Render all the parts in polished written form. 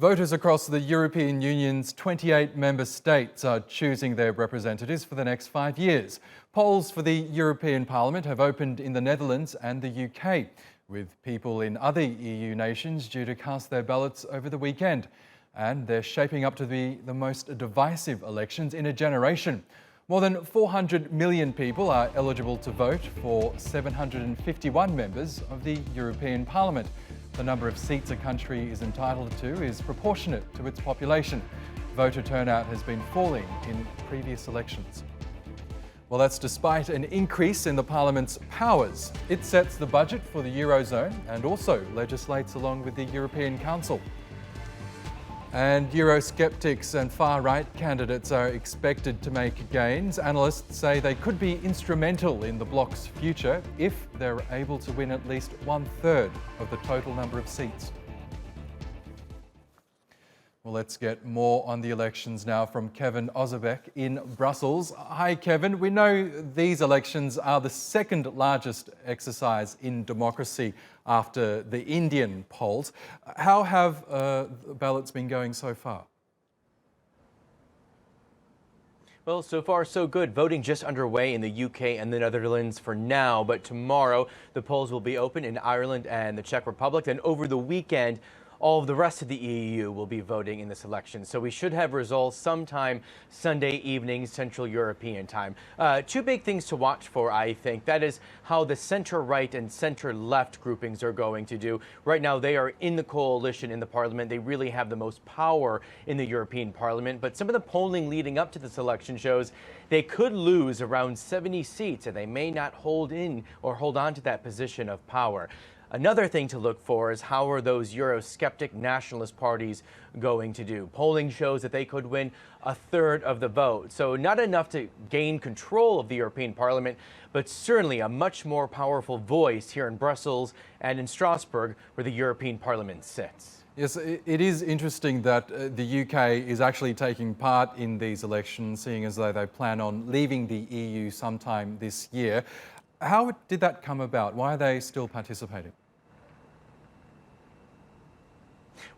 Voters across the European Union's 28 member states are choosing their representatives for the next 5 years. Polls for the European Parliament have opened in the Netherlands and the UK, with people in other EU nations due to cast their ballots over the weekend. And they're shaping up to be the most divisive elections in a generation. More than 400 million people are eligible to vote for 751 members of the European Parliament. The number of seats a country is entitled to is proportionate to its population. Voter turnout has been falling in previous elections. Well, that's despite an increase in the Parliament's powers. It sets the budget for the Eurozone and also legislates along with the European Council. And Eurosceptics and far-right candidates are expected to make gains. Analysts say they could be instrumental in the bloc's future if they're able to win at least 1/3 of the total number of seats. Well, let's get more on the elections now from Kevin Ozebek in Brussels. Hi, Kevin. We know these elections are the second largest exercise in democracy after the Indian polls. How have ballots been going so far? Well, so far so good. Voting just underway in the UK and the Netherlands for now, but tomorrow the polls will be open in Ireland and the Czech Republic. And over the weekend, all of the rest of the EU will be voting in this election. So we should have results sometime Sunday evening, Central European time. Two big things to watch for, I think. That is how the center-right and center-left groupings are going to do. Right now, they are in the coalition in the parliament. They really have the most power in the European Parliament. But some of the polling leading up to this election shows they could lose around 70 seats, and they may not hold on to that position of power. Another thing to look for is how are those Eurosceptic nationalist parties going to do? Polling shows that they could win 1/3 of the vote. So not enough to gain control of the European Parliament, but certainly a much more powerful voice here in Brussels and in Strasbourg, where the European Parliament sits. Yes, it is interesting that the UK is actually taking part in these elections, seeing as though they plan on leaving the EU sometime this year. How did that come about? Why are they still participating?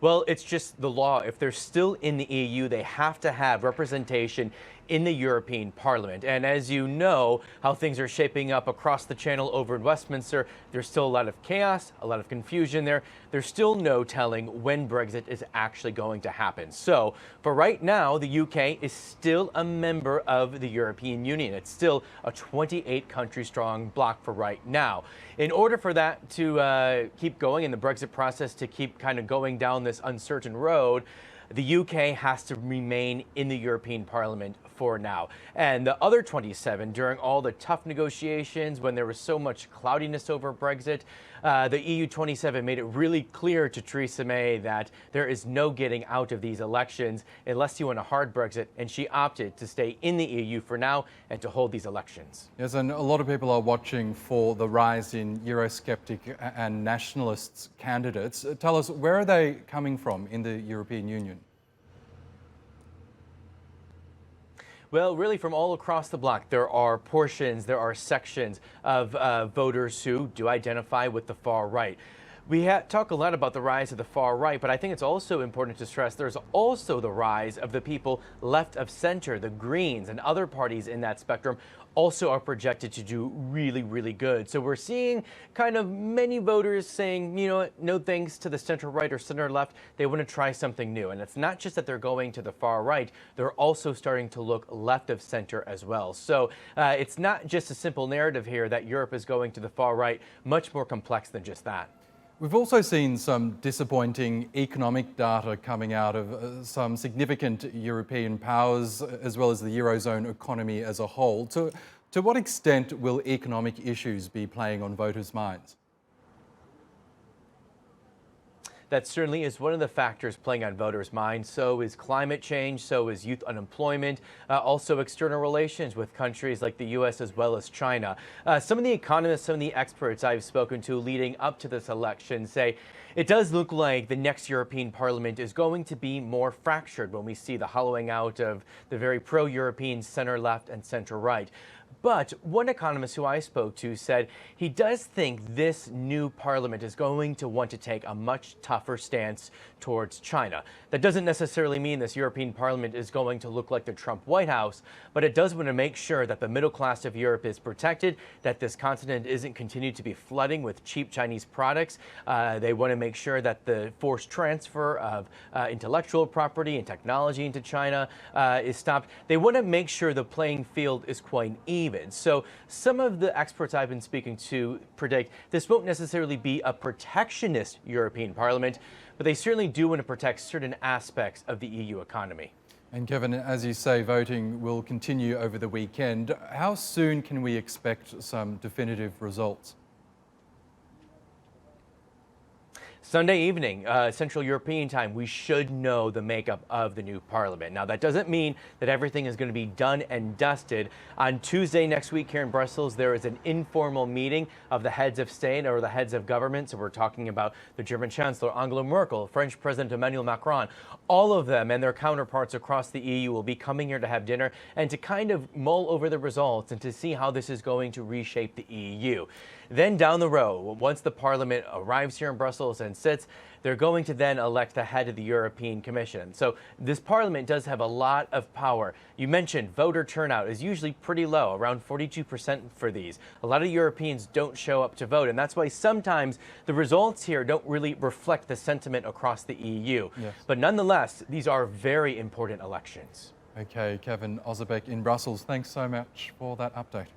Well, it's just the law. If they're still in the EU, they have to have representation in the European Parliament. And as you know, how things are shaping up across the channel over in Westminster, there's still a lot of chaos, a lot of confusion there. There's still no telling when Brexit is actually going to happen. So for right now, the UK is still a member of the European Union. It's still a 28 country strong bloc for right now. In order for that to keep going and the Brexit process to keep kind of going down this uncertain road, the UK has to remain in the European Parliament for now. And the other 27, during all the tough negotiations, when there was so much cloudiness over Brexit, the EU 27 made it really clear to Theresa May that there is no getting out of these elections unless you want a hard Brexit, and she opted to stay in the EU for now and to hold these elections. Yes, and a lot of people are watching for the rise in Eurosceptic and nationalist candidates. Tell us, where are they coming from in the European Union? Well, really from all across the bloc, there are sections of voters who do identify with the far right. We talk a lot about the rise of the far right, but I think it's also important to stress there's also the rise of the people left of center, the Greens and other parties in that spectrum also are projected to do really, really good. So we're seeing kind of many voters saying, you know what, no thanks to the center right or center left. They want to try something new. And it's not just that they're going to the far right, they're also starting to look left of center as well. So it's not just a simple narrative here that Europe is going to the far right, much more complex than just that. We've also seen some disappointing economic data coming out of some significant European powers, as well as the Eurozone economy as a whole. To what extent will economic issues be playing on voters' minds? That certainly is one of the factors playing on voters' minds. So is climate change, so is youth unemployment, also external relations with countries like the U.S. as well as China. Some of the economists, some of the experts I've spoken to leading up to this election say it does look like the next European Parliament is going to be more fractured when we see the hollowing out of the very pro-European center-left and center-right. But one economist who I spoke to said he does think this new parliament is going to want to take a much tougher stance towards China. That doesn't necessarily mean this European Parliament is going to look like the Trump White House, but it does want to make sure that the middle class of Europe is protected, that this continent isn't continued to be flooding with cheap Chinese products. They want to make sure that the forced transfer of intellectual property and technology into China is stopped. They want to make sure the playing field is quite even. So some of the experts I've been speaking to predict this won't necessarily be a protectionist European Parliament, but they certainly do want to protect certain aspects of the EU economy. And Kevin, as you say, voting will continue over the weekend. How soon can we expect some definitive results? Sunday evening, Central European time, we should know the makeup of the new parliament. Now, that doesn't mean that everything is going to be done and dusted. On Tuesday next week here in Brussels, there is an informal meeting of the heads of state or the heads of government. So we're talking about the German Chancellor Angela Merkel, French President Emmanuel Macron. All of them and their counterparts across the EU will be coming here to have dinner and to kind of mull over the results and to see how this is going to reshape the EU. Then down the road, once the parliament arrives here in Brussels and sits, they're going to then elect the head of the European Commission. So this parliament does have a lot of power. You mentioned voter turnout is usually pretty low, around 42% for these. A lot of Europeans don't show up to vote, and that's why sometimes the results here don't really reflect the sentiment across the EU. Yes. But nonetheless, these are very important elections. Okay, Kevin, Ozebek in Brussels, thanks so much for that update.